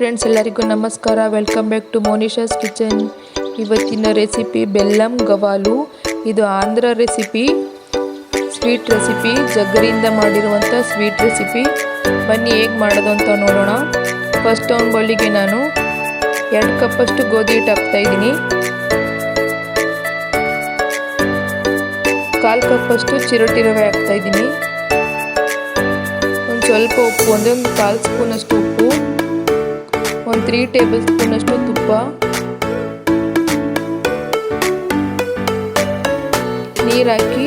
Friends, ಎಲ್ಲರಿಗೂ ನಮಸ್ಕಾರ. Welcome back to Monisha's kitchen. ಇವತ್ತಿನ ರೆಸಿಪಿ ಬೆಲ್ಲಂ ಗವಾಲು. ಇದು ಆಂಧ್ರ ರೆಸಿಪಿ, ಸ್ವೀಟ್ ರೆಸಿಪಿ, ಜಗ್ಗರಿಯಿಂದ ಮಾಡಿರುವಂಥ ಸ್ವೀಟ್ ರೆಸಿಪಿ. ಬನ್ನಿ ಹೇಗೆ ಮಾಡೋದು ಅಂತ ನೋಡೋಣ. ಫಸ್ಟ್ ಒಂದು ಬೌಲಿಗೆ ನಾನು 2 ಕಪ್ಪಷ್ಟು ಗೋಧಿ ಹಿಟ್ಟು ಹಾಕ್ತಾಯಿದ್ದೀನಿ. 1/4 ಕಪ್ಪಷ್ಟು ಚಿರೋಟಿ ರವೆ ಹಾಕ್ತಾಯಿದ್ದೀನಿ. ಸ್ವಲ್ಪ ಉಪ್ಪು, ಒಂದು 1/4 ಸ್ಪೂನಷ್ಟು ಉಪ್ಪು, ಒಂದು 3 ಟೇಬಲ್ ಸ್ಪೂನಷ್ಟು ತುಪ್ಪ, ನೀರು ಹಾಕಿ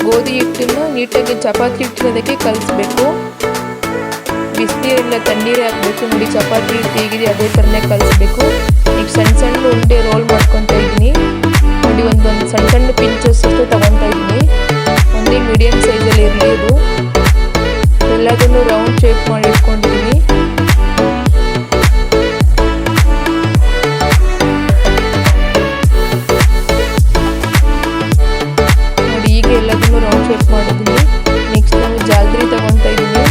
ಗೋಧಿ ಹಿಟ್ಟನ್ನು ನೀಟಾಗಿ ಚಪಾತಿ ಹಿಟ್ಟಿನದಕ್ಕೆ ಕಲಿಸ್ಬೇಕು. ಬಿಸಿನೀರೆಲ್ಲ ತಣ್ಣೀರೇ ಹಾಕಬೇಕು. ನೋಡಿ, ಚಪಾತಿ ಹಿಟ್ಟು ಹೇಗಿದೆ ಅದೇ ಥರನೇ ಕಲಿಸ್ಬೇಕು. ಈಗ ಸಣ್ಣ ಸಣ್ಣ ಉಂಡೆ ರೋಲ್ ಮಾಡ್ಕೊತಾ ಇದ್ದೀನಿ. ನೋಡಿ, ಒಂದು ಸಣ್ಣ ಸಣ್ಣ ಪಿಂಚಸ್ ಅಷ್ಟು ತಗೊತಾ ಇದ್ದೀನಿ. ಒಂದೇ ಮೀಡಿಯಮ್ ಸೈಜಲ್ಲಿ ಇರಲಿ. ಇದು ಎಲ್ಲದನ್ನು ರೌಂಡ್ ಶೇಪ್ ಮಾಡಿ ಇಟ್ಕೊಂಡಿದ್ದೀನಿ. ನೋಡಿ, ಈಗ ಎಲ್ಲದನ್ನು ರೌಂಡ್ ಶೇಪ್ ಮಾಡಿದ್ದೀನಿ. ನೆಕ್ಸ್ಟ್ ನಾನು ಜಾಲ್ರಿ ತಗೊತಾ ಇದ್ದೀನಿ.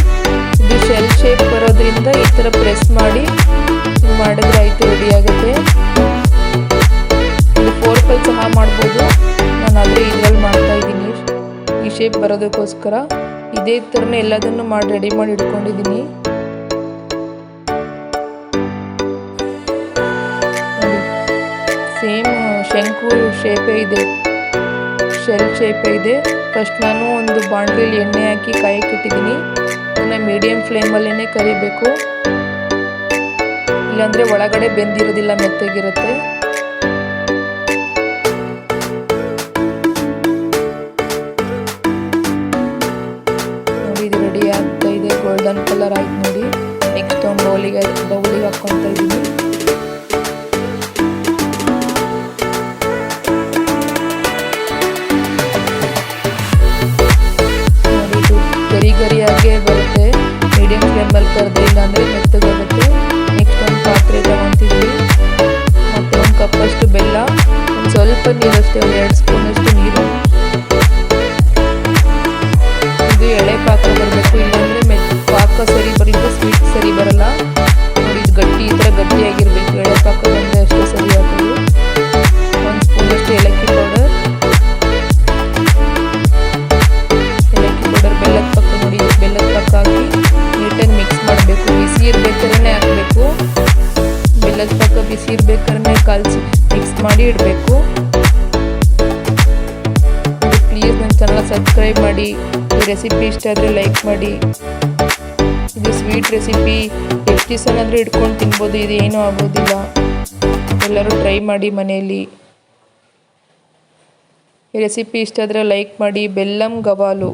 ಇದು ಶೆಲ್ ಶೇಪ್ ಬರೋದ್ರಿಂದ ಈ ಥರ ಪ್ರೆಸ್ ಮಾಡಿ ಮಾಡಿದ್ರೆ ಆಯಿತು, ರೆಡಿ ಆಗುತ್ತೆ. ಇದು ಫೋರ್ಕಲ್ಲಿ ಸಹ ಮಾಡ್ಬೋದು. ನಾನು ಆದರೆ ಇದರಲ್ಲಿ ಮಾಡ್ತಾ ಇದ್ದೀನಿ ಈ ಶೇಪ್ ಬರೋದಕ್ಕೋಸ್ಕರ. ಇದೇ ಥರನೇ ಎಲ್ಲದನ್ನು ರೆಡಿ ಮಾಡಿ ಇಟ್ಕೊಂಡಿದ್ದೀನಿ. ಸೇಮ್ ಶಂಕು ಶೇಪೇ ಇದೆ, ಶೆಲ್ ಶೇಪೇ ಇದೆ. ಫಸ್ಟ್ ನಾನು ಒಂದು ಬಾಣಲೆಯಲ್ಲಿ ಎಣ್ಣೆ ಹಾಕಿ ಕಾಯಕ್ಕೆ ಇಟ್ಟಿದ್ದೀನಿ. ಇದನ್ನು ಮೀಡಿಯಮ್ ಫ್ಲೇಮಲ್ಲೇ ಕರಿಬೇಕು, ಇಲ್ಲಾಂದರೆ ಒಳಗಡೆ ಬೆಂದಿರೋದಿಲ್ಲ, ಮೆತ್ತಗಿರುತ್ತೆ. ಇದು ರೆಡಿ ಆಗ್ತಾ ಇದೆ, ಗೋಲ್ಡನ್ ಕಲರ್ ಆಯ್ತು ನೋಡಿ. ನೆಕ್ಸ್ಟ್ ಒಂದು ಬೌಲಿಗೆ ಹಾಕ್ಕೊತಾ ಇದ್ದೀನಿ. ನೋಡಿ, ಇದು ಗರಿಯಾಗೇ ಬರುತ್ತೆ. ಮೀಡಿಯಂ ಫ್ಲೇಮಲ್ಲಿ ಕರೆದ್ರೆ, ಇಲ್ಲಾಂದರೆ ಮೆತ್ತಗಾಗುತ್ತೆ. ನೆಕ್ಸ್ಟ್ ಒಂದು ಪಾತ್ರೆ ತಗೊತಿದ್ವಿ. ಮತ್ತು 1 ಕಪ್ಪಷ್ಟು ಬೆಲ್ಲ, ಒಂದು ಸ್ವಲ್ಪ ನೀರಷ್ಟೇ, ಒಂದು 2 ಸ್ಪೂನಷ್ಟು ನೀರು. ಇದು ಎಳೆ ಪಾಕ ಬರಬೇಕು, ಇಲ್ಲಾಂದರೆ ಪಾಕ ಸರಿ ಬರಲಿಲ್ಲ, ಸ್ವೀಟ್ ಸರಿ ಬರಲ್ಲ. ನೋಡಿ, ಇದು ಗಟ್ಟಿ, ಈ ಥರ ಗಟ್ಟಿಯಾಗಿರಬೇಕು. ಎಳೆ ಪಾಕ ಬಂದರೆ ಅಷ್ಟೇ ಸರಿ ಆಗೋದು. 1 ಸ್ಪೂನಷ್ಟು ಏಲಕ್ಕಿ ಪೌಡರ್, ಬೆಲ್ಲದ ಪಾಕ. ನೋಡಿ, ಬೆಲ್ಲದ ಪಾಕ ಹಾಕಿ ನೀಟಾಗಿ ಮಿಕ್ಸ್ ಮಾಡಬೇಕು. ಬಿಸಿ ಇರ್ಬೇಕಾದ್ರೆ ಹಾಕಬೇಕು. ಬೆಲ್ಲದ ಪಾಕ ಬಿಸಿ ಇರ್ಬೇಕಾದ್ರೆ ಕಲಸಿ ಮಿಕ್ಸ್ ಮಾಡಿ ಇಡಬೇಕು. ಪ್ಲೀಸ್ ನನ್ನ ಚಾನಲ್ ಸಬ್ಸ್ಕ್ರೈಬ್ ಮಾಡಿ. ಈ ರೆಸಿಪಿ ಇಷ್ಟ ಆದರೆ ಲೈಕ್ ಮಾಡಿ. ಇದು ಸ್ವೀಟ್ ರೆಸಿಪಿ, ಎಷ್ಟು ದಿವಸನಾದರೂ ಇಟ್ಕೊಂಡು ತಿನ್ಬೋದು, ಇದು ಏನೂ ಆಗೋದಿಲ್ಲ. ಎಲ್ಲರೂ ಟ್ರೈ ಮಾಡಿ ಮನೆಯಲ್ಲಿ. ಈ ರೆಸಿಪಿ ಇಷ್ಟ ಆದರೆ ಲೈಕ್ ಮಾಡಿ. ಬೆಲ್ಲಂ ಗವಾಲು.